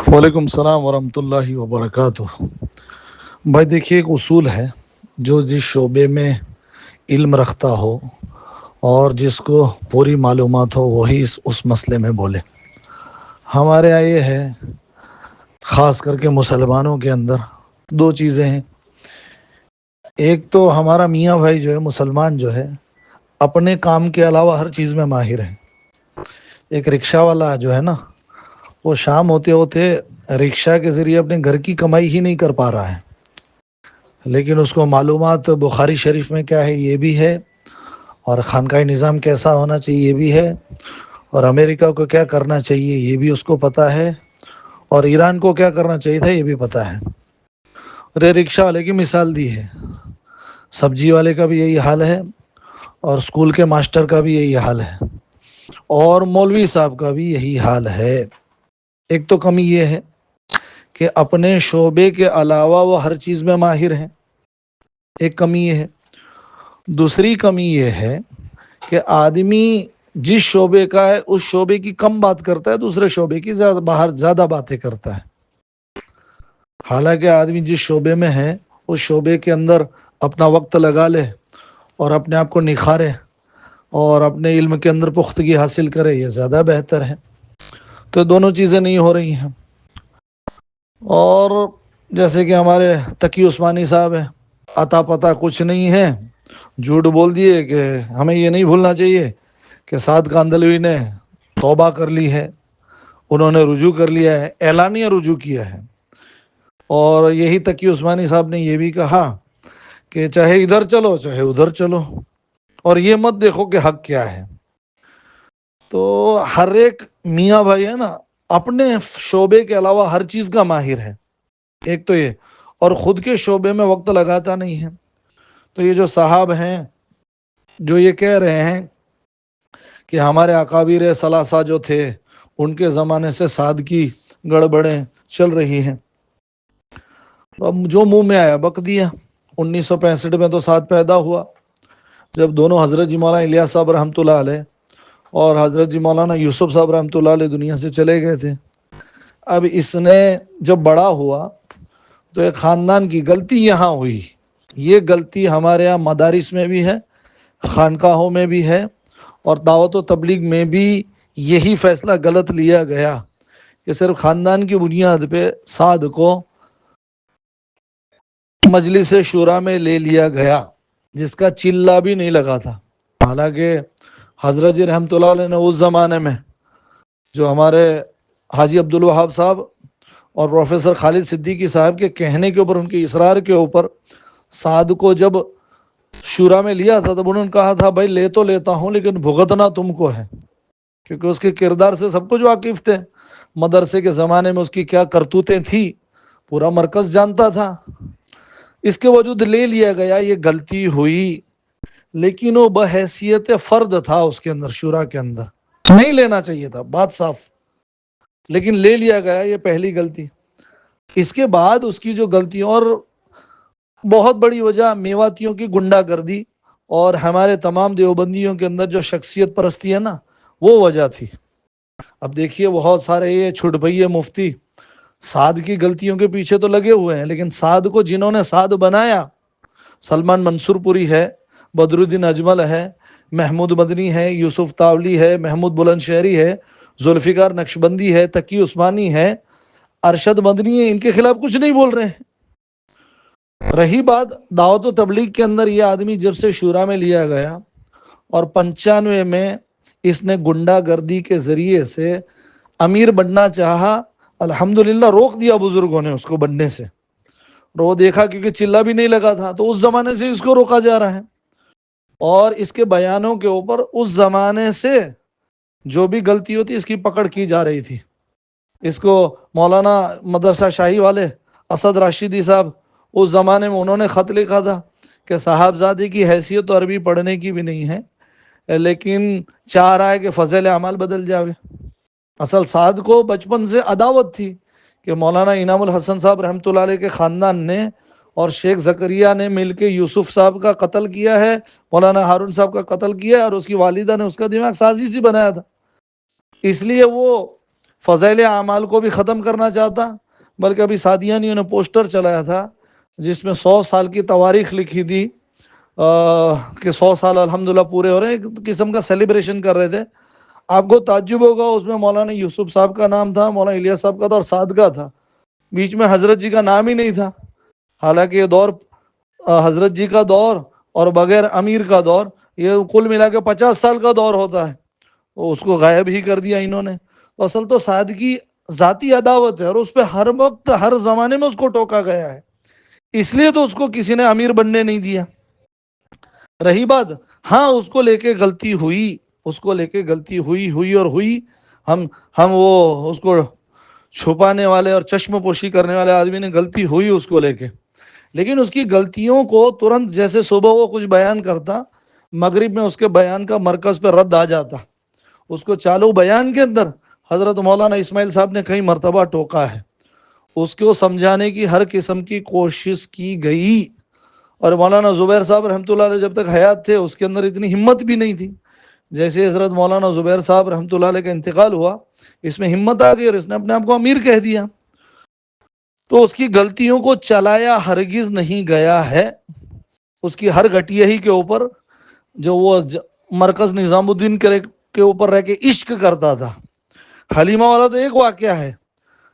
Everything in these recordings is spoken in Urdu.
وعلیکم السلام ورحمۃ اللہ وبرکاتہ۔ بھائی دیکھیے، ایک اصول ہے، جو جس شعبے میں علم رکھتا ہو اور جس کو پوری معلومات ہو وہی اس مسئلے میں بولے۔ ہمارے یہاں یہ ہے، خاص کر کے مسلمانوں کے اندر دو چیزیں ہیں۔ ایک تو ہمارا میاں بھائی جو ہے، مسلمان جو ہے، اپنے کام کے علاوہ ہر چیز میں ماہر ہے۔ ایک رکشہ والا جو ہے نا، وہ شام ہوتے ہوتے رکشہ کے ذریعے اپنے گھر کی کمائی ہی نہیں کر پا رہا ہے، لیکن اس کو معلومات بخاری شریف میں کیا ہے یہ بھی ہے، اور خانقاہ نظام کیسا ہونا چاہیے یہ بھی ہے، اور امریکہ کو کیا کرنا چاہیے یہ بھی اس کو پتہ ہے، اور ایران کو کیا کرنا چاہیے تھا یہ بھی پتہ ہے۔ اور یہ رکشہ والے کی مثال دی ہے، سبزی والے کا بھی یہی حال ہے، اور اسکول کے ماسٹر کا بھی یہی حال ہے، اور مولوی صاحب کا بھی یہی حال ہے۔ ایک تو کمی یہ ہے کہ اپنے شعبے کے علاوہ وہ ہر چیز میں ماہر ہیں، ایک کمی یہ ہے۔ دوسری کمی یہ ہے کہ آدمی جس شعبے کا ہے اس شعبے کی کم بات کرتا ہے، دوسرے شعبے کی زیادہ باتیں کرتا ہے۔ حالانکہ آدمی جس شعبے میں ہے اس شعبے کے اندر اپنا وقت لگا لے اور اپنے آپ کو نکھارے اور اپنے علم کے اندر پختگی حاصل کرے، یہ زیادہ بہتر ہے۔ تو دونوں چیزیں نہیں ہو رہی ہیں۔ اور جیسے کہ ہمارے تقی عثمانی صاحب ہیں، عطا پتہ کچھ نہیں ہے، جھوٹ بول دیے کہ ہمیں یہ نہیں بھولنا چاہیے کہ سعد کاندلوی نے توبہ کر لی ہے، انہوں نے رجوع کر لیا ہے، اعلانیہ رجوع کیا ہے۔ اور یہی تقی عثمانی صاحب نے یہ بھی کہا کہ چاہے ادھر چلو چاہے ادھر چلو، اور یہ مت دیکھو کہ حق کیا ہے۔ تو ہر ایک میاں بھائی ہے نا، اپنے شعبے کے علاوہ ہر چیز کا ماہر ہے، ایک تو یہ، اور خود کے شعبے میں وقت لگاتا نہیں ہے۔ تو یہ جو صاحب ہیں جو یہ کہہ رہے ہیں کہ ہمارے اکابر ثلاثہ جو تھے ان کے زمانے سے سعد کی گڑبڑیں چل رہی ہیں، اب جو منہ میں آیا بک دیا۔ 1965 میں تو سعد پیدا ہوا، جب دونوں حضرت جی مولانا الیاس صاحب رحمۃ اللہ علیہ اور حضرت جی مولانا یوسف صاحب رحمۃ اللہ علیہ دنیا سے چلے گئے تھے۔ اب اس نے جب بڑا ہوا تو ایک خاندان کی غلطی یہاں ہوئی، یہ غلطی ہمارے یہاں مدارس میں بھی ہے، خانقاہوں میں بھی ہے، اور دعوت و تبلیغ میں بھی یہی فیصلہ غلط لیا گیا کہ صرف خاندان کی بنیاد پہ سعد کو مجلس شورا میں لے لیا گیا، جس کا چلہ بھی نہیں لگا تھا۔ حالانکہ حضرت جی رحمۃ اللہ علیہ نے اس زمانے میں جو ہمارے حاجی عبدالوہاب صاحب اور پروفیسر خالد صدیقی صاحب کے کہنے کے اوپر، ان کے اصرار کے اوپر، سعد کو جب شورا میں لیا تھا تب انہوں نے کہا تھا بھائی لے تو لیتا ہوں لیکن بھگتنا تم کو ہے، کیونکہ اس کے کردار سے سب کچھ واقف تھے، مدرسے کے زمانے میں اس کی کیا کرتوتیں تھی پورا مرکز جانتا تھا۔ اس کے وجود لے لیا گیا، یہ غلطی ہوئی، لیکن وہ بحیثیت فرد تھا، اس کے اندر شورا کے اندر نہیں لینا چاہیے تھا، بات صاف، لیکن لے لیا گیا، یہ پہلی غلطی۔ اس کے بعد اس کی جو غلطیوں، اور بہت بڑی وجہ میواتیوں کی گنڈا گردی اور ہمارے تمام دیوبندیوں کے اندر جو شخصیت پرستی ہے نا، وہ وجہ تھی۔ اب دیکھیے بہت سارے یہ چھٹ پئیے مفتی سعد کی غلطیوں کے پیچھے تو لگے ہوئے ہیں، لیکن سعد کو جنہوں نے سعد بنایا، سلمان منصور پوری ہے، بدر الدین اجمل ہے، محمود مدنی ہے، یوسف تاولی ہے، محمود بلند شہری ہے، ذوالفقار نقشبندی ہے، تقی عثمانی ہے، ارشد مدنی ہے، ان کے خلاف کچھ نہیں بول رہے ہیں۔ رہی بات دعوت و تبلیغ کے اندر، یہ آدمی جب سے شورا میں لیا گیا اور 95 میں اس نے گنڈا گردی کے ذریعے سے امیر بننا چاہا، الحمدللہ روک دیا بزرگوں نے اس کو بننے سے، اور وہ دیکھا کیونکہ چلہ بھی نہیں لگا تھا، تو اس زمانے سے اس کو روکا جا رہا ہے، اور اس کے بیانوں کے اوپر اس زمانے سے جو بھی غلطی ہوتی اس کی پکڑ کی جا رہی تھی۔ اس کو مولانا مدرسہ شاہی والے اسد راشدی صاحب، اس زمانے میں انہوں نے خط لکھا تھا کہ صاحبزادے کی حیثیت تو عربی پڑھنے کی بھی نہیں ہے، لیکن چاہ رہا ہے کہ فضل اعمال بدل جاوے۔ اصل سعد کو بچپن سے عداوت تھی کہ مولانا انعام الحسن صاحب رحمۃ اللہ علیہ کے خاندان نے اور شیخ زکریا نے مل کے یوسف صاحب کا قتل کیا ہے، مولانا ہارون صاحب کا قتل کیا ہے، اور اس کی والدہ نے اس کا دماغ سازی سے بنایا تھا۔ اس لیے وہ فضائل اعمال کو بھی ختم کرنا چاہتا، بلکہ ابھی سادیانیوں نے پوسٹر چلایا تھا جس میں 100 سال کی تواریخ لکھی تھی کہ 100 سال الحمدللہ پورے ہو رہے ہیں، ایک قسم کا سیلیبریشن کر رہے تھے۔ آپ کو تعجب ہوگا، اس میں مولانا یوسف صاحب کا نام تھا، مولانا الیاس صاحب کا تھا اور سعد کا تھا، بیچ میں حضرت جی کا نام ہی نہیں تھا۔ حالانکہ یہ دور حضرت جی کا دور اور بغیر امیر کا دور، یہ کل ملا کے 50 سال کا دور ہوتا ہے، اس کو غائب ہی کر دیا انہوں نے۔ تو اصل تو سعد کی ذاتی عداوت ہے، اور اس پہ ہر وقت ہر زمانے میں اس کو ٹوکا گیا ہے، اس لیے تو اس کو کسی نے امیر بننے نہیں دیا۔ رہی بات، ہاں اس کو لے کے غلطی ہوئی، اس کو لے کے غلطی ہوئی اور ہوئی، ہم وہ اس کو چھپانے والے اور چشم پوشی کرنے والے آدمی نے غلطی ہوئی اس کو لے کے، لیکن اس کی غلطیوں کو ترنت جیسے صبح وہ کچھ بیان کرتا، مغرب میں اس کے بیان کا مرکز پہ رد آ جاتا۔ اس کو چالو بیان کے اندر حضرت مولانا اسماعیل صاحب نے کئی مرتبہ ٹوکا ہے، اس کو سمجھانے کی ہر قسم کی کوشش کی گئی، اور مولانا زبیر صاحب رحمۃ اللہ علیہ جب تک حیات تھے اس کے اندر اتنی ہمت بھی نہیں تھی۔ جیسے حضرت مولانا زبیر صاحب رحمۃ اللہ علیہ کا انتقال ہوا، اس میں ہمت آ گئی اور اس نے اپنے آپ کو امیر کہہ دیا۔ تو اس کی غلطیوں کو چلایا ہرگز نہیں گیا ہے، اس کی ہر گھٹیا ہی کے اوپر جو وہ مرکز نظام الدین کے اوپر رہ کے عشق کرتا تھا۔ حلیمہ والا تو ایک واقعہ ہے،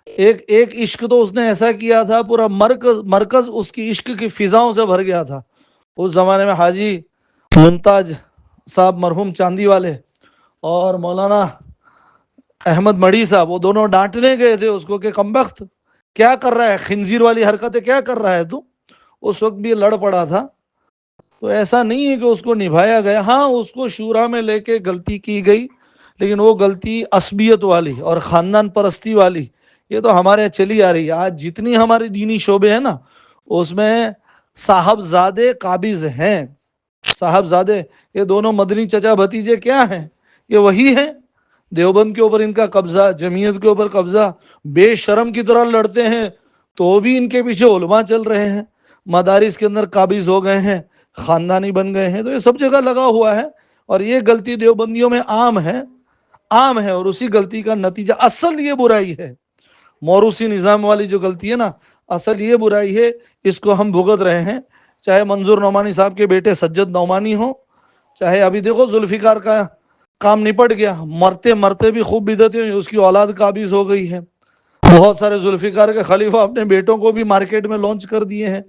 ایک عشق تو اس نے ایسا کیا تھا، پورا مرکز اس کی عشق کی فضاؤں سے بھر گیا تھا۔ اس زمانے میں حاجی ممتاز صاحب مرحوم چاندی والے اور مولانا احمد مڑی صاحب، وہ دونوں ڈانٹنے گئے تھے اس کو کہ کمبخت کیا کر رہا ہے، خنزیر والی حرکتیں کیا کر رہا ہے تو، اس وقت بھی لڑ پڑا تھا۔ تو ایسا نہیں ہے کہ اس کو نبھایا گیا، ہاں اس کو شورا میں لے کے غلطی کی گئی، لیکن وہ غلطی عصبیت والی اور خاندان پرستی والی یہ تو ہمارے چلی آ رہی ہے۔ آج جتنی ہماری دینی شعبے ہیں نا، اس میں صاحبزادے قابض ہیں، صاحبزادے، یہ دونوں مدنی چچا بھتیجے کیا ہیں، یہ وہی ہیں۔ دیوبند کے اوپر ان کا قبضہ، جمعیت کے اوپر قبضہ، بے شرم کی طرح لڑتے ہیں تو بھی ان کے پیچھے علماء چل رہے ہیں، مدارس کے اندر قابض ہو گئے ہیں، خاندانی بن گئے ہیں، تو یہ سب جگہ لگا ہوا ہے، اور یہ غلطی دیوبندیوں میں عام ہے، اور اسی غلطی کا نتیجہ اصل یہ برائی ہے، موروثی نظام والی جو غلطی ہے نا، اصل یہ برائی ہے، اس کو ہم بھگت رہے ہیں۔ چاہے منظور نعمانی صاحب کے بیٹے سجد نعمانی ہوں، چاہے ابھی دیکھو ذوالفقار کا کام نپٹ گیا، مرتے مرتے بھی خوب بدعتیں ہوئی، اس کی اولاد قابض ہو گئی ہے، بہت سارے ذوالفقار کے خلیفہ اپنے بیٹوں کو بھی مارکیٹ میں لانچ کر دیے ہیں،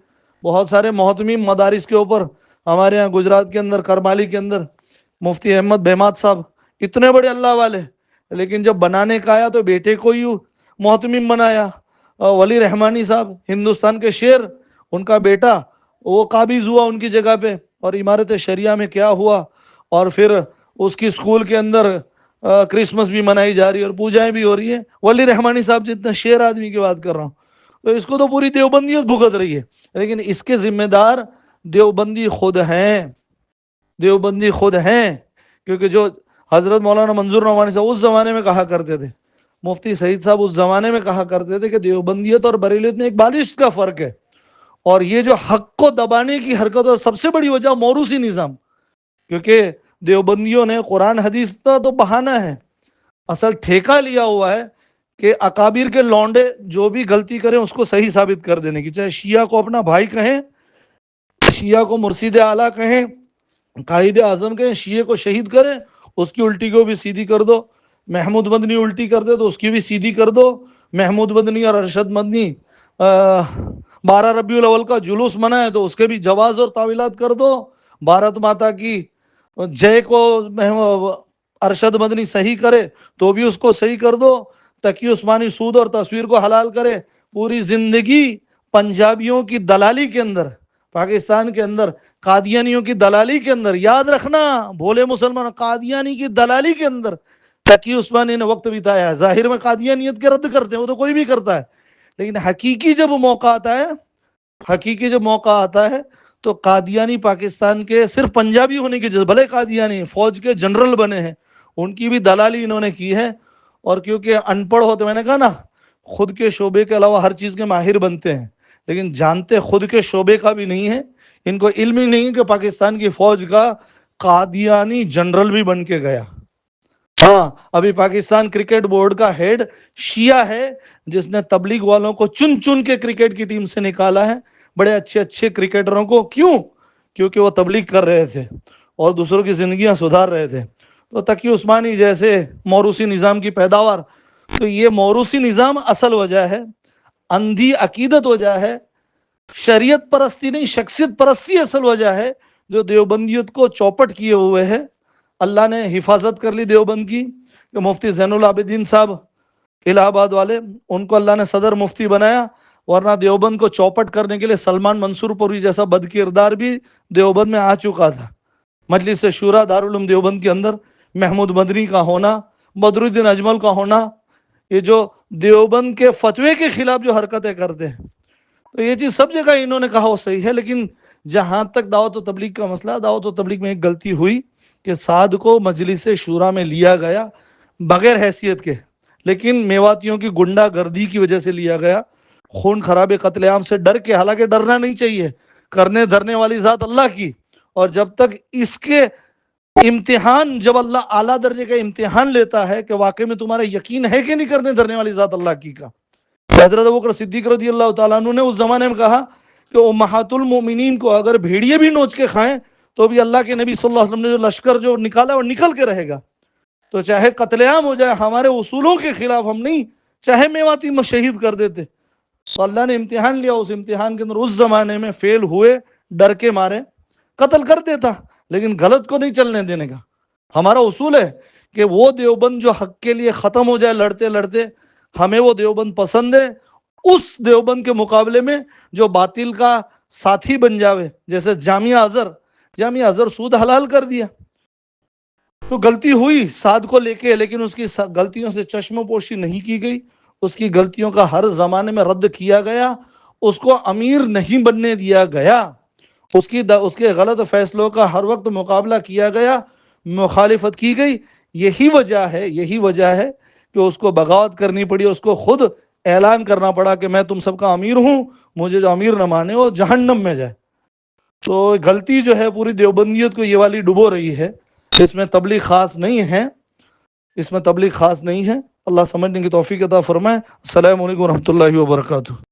بہت سارے محتمیم مدارس کے اوپر، ہمارے ہاں گجرات کے اندر کرمالی کے اندر مفتی احمد بہمات صاحب اتنے بڑے اللہ والے، لیکن جب بنانے کا آیا تو بیٹے کو ہی محتمیم بنایا۔ ولی رحمانی صاحب ہندوستان کے شیر، ان کا بیٹا وہ قابض ہوا ان کی جگہ پہ، اور عمارت شریعہ میں کیا ہوا، اور پھر اس کی سکول کے اندر کرسمس بھی منائی جا رہی ہے اور پوجائیں بھی ہو رہی ہیں۔ ولی رحمانی صاحب جتنا شیر آدمی کی بات کر رہا ہوں، تو اس کو تو پوری دیوبندیت بھگت رہی ہے، لیکن اس کے ذمہ دار دیوبندی خود ہیں، دیوبندی خود ہیں، کیونکہ جو حضرت مولانا منظور نعمانی صاحب اس زمانے میں کہا کرتے تھے، مفتی سعید صاحب اس زمانے میں کہا کرتے تھے کہ دیوبندیت اور بریلیت میں ایک بالش کا فرق ہے، اور یہ جو حق کو دبانے کی حرکت اور سب سے بڑی وجہ موروثی نظام، کیونکہ دیوبندیوں نے قرآن حدیث کا تو بہانہ ہے، اصل ٹھیکہ لیا ہوا ہے کہ اکابر کے لونڈے جو بھی غلطی کریں اس کو صحیح ثابت کر دینے کی، چاہے شیعہ کو اپنا بھائی کہیں، شیعہ کو مرشد اعلیٰ کہیں، قائد اعظم کہیں، شیعہ کو شہید کریں اس کی الٹی کو بھی سیدھی کر دو، محمود مدنی الٹی کر دے تو اس کی بھی سیدھی کر دو، محمود مدنی اور ارشد مدنی 12 ربیع الاول کا جلوس منائے تو اس کے بھی جواز اور تعویلات کر دو، بھارت ماتا کی جے کو ارشد مدنی صحیح کرے تو بھی اس کو صحیح کر دو، تقی عثمانی سود اور تصویر کو حلال کرے، پوری زندگی پنجابیوں کی دلالی کے اندر، پاکستان کے اندر قادیانیوں کی دلالی کے اندر، یاد رکھنا بھولے مسلمان، قادیانی کی دلالی کے اندر تقی عثمانی نے وقت بتایا ہے۔ ظاہر میں قادیانیت کے رد کرتے ہیں، وہ تو کوئی بھی کرتا ہے، لیکن حقیقی جب موقع آتا ہے تو قادیانی پاکستان کے صرف پنجابی ہونے کی جگہ، بھلے قادیانی فوج کے جنرل بنے ہیں، ان کی بھی دلالی انہوں نے کی ہے، اور کیونکہ ان پڑھ ہوتے، میں نے کہا نا خود کے شعبے کے علاوہ ہر چیز کے ماہر بنتے ہیں، لیکن جانتے خود کے شعبے کا بھی نہیں ہے، ان کو علم ہی نہیں کہ پاکستان کی فوج کا قادیانی جنرل بھی بن کے گیا، ہاں ابھی پاکستان کرکٹ بورڈ کا ہیڈ شیعہ ہے، جس نے تبلیغ والوں کو چن چن کے کرکٹ کی ٹیم سے نکالا ہے، بڑے اچھے اچھے کرکٹروں کو. کیوں؟ کیونکہ وہ تبلیغ کر رہے تھے اور دوسروں کی زندگیاں سدھار رہے تھے. تو تقی عثمانی جیسے موروثی نظام کی پیداوار. تو یہ موروثی نظام اصل وجہ ہے، اندھی عقیدت وجہ ہے، شریعت پرستی نہیں شخصیت پرستی اصل وجہ ہے جو دیوبندیت کو چوپٹ کیے ہوئے ہے. اللہ نے حفاظت کر لی دیوبند کی کہ مفتی زین العابدین صاحب الہ آباد والے، ان کو اللہ نے صدر مفتی بنایا، ورنہ دیوبند کو چوپٹ کرنے کے لیے سلمان منصور پوری جیسا بد کردار بھی دیوبند میں آ چکا تھا. مجلس شورا دارالعلوم دیوبند کے اندر محمود مدنی کا ہونا، بدر الدین اجمل کا ہونا، یہ جو دیوبند کے فتوے کے خلاف جو حرکتیں کرتے ہیں، تو یہ چیز سب جگہ انہوں نے کہا وہ صحیح ہے. لیکن جہاں تک دعوت و تبلیغ کا مسئلہ، دعوت و تبلیغ میں ایک غلطی ہوئی کہ سعد کو مجلس شورا میں لیا گیا بغیر حیثیت کے، لیکن میواتیوں کی گنڈا گردی کی وجہ سے لیا گیا، خون خراب قتل عام سے ڈر کے. حالانکہ ڈرنا نہیں چاہیے، کرنے دھرنے والی ذات اللہ کی. اور جب تک اس کے امتحان، جب اللہ اعلیٰ درجے کا امتحان لیتا ہے کہ واقعی میں تمہارا یقین ہے کہ نہیں کرنے دھرنے والی ذات اللہ کی کا. حضرت ابوبکر صدیق رضی اللہ تعالیٰ عنہ نے اس زمانے میں کہا کہ امہات المومنین کو اگر بھیڑیے بھی نوچ کے کھائیں تو بھی اللہ کے نبی صلی اللہ علیہ وسلم نے جو لشکر جو نکالا وہ نکل کے رہے گا. تو چاہے قتل عام ہو جائے، ہمارے اصولوں کے خلاف ہم نہیں، چاہے میواتی شہید کر دیتے. تو اللہ نے امتحان لیا، اس امتحان کے اندر اس زمانے میں فیل ہوئے، ڈر کے مارے قتل کر دیتا، لیکن غلط کو نہیں چلنے دینے کا. ہمارا اصول ہے کہ وہ دیوبند جو حق کے لیے ختم ہو جائے لڑتے لڑتے، ہمیں وہ دیوبند پسند ہے. اس دیوبند کے مقابلے میں جو باطل کا ساتھی بن جاوے، جیسے جامعہ ازہر سود حلال کر دیا. تو غلطی ہوئی سعد کو لے کے، لیکن اس کی غلطیوں سے چشم پوشی نہیں کی گئی، اس کی غلطیوں کا ہر زمانے میں رد کیا گیا، اس کو امیر نہیں بننے دیا گیا، اس کے غلط فیصلوں کا ہر وقت مقابلہ کیا گیا، مخالفت کی گئی. یہی وجہ ہے کہ اس کو بغاوت کرنی پڑی، اس کو خود اعلان کرنا پڑا کہ میں تم سب کا امیر ہوں، مجھے جو امیر نہ مانے وہ جہنم میں جائے. تو غلطی جو ہے پوری دیوبندیت کو یہ والی ڈبو رہی ہے. اس میں تبلیغ خاص نہیں ہے. اللہ سمجھنے کی توفیق عطا فرمائے. السلام علیکم ورحمۃ اللہ وبرکاتہ.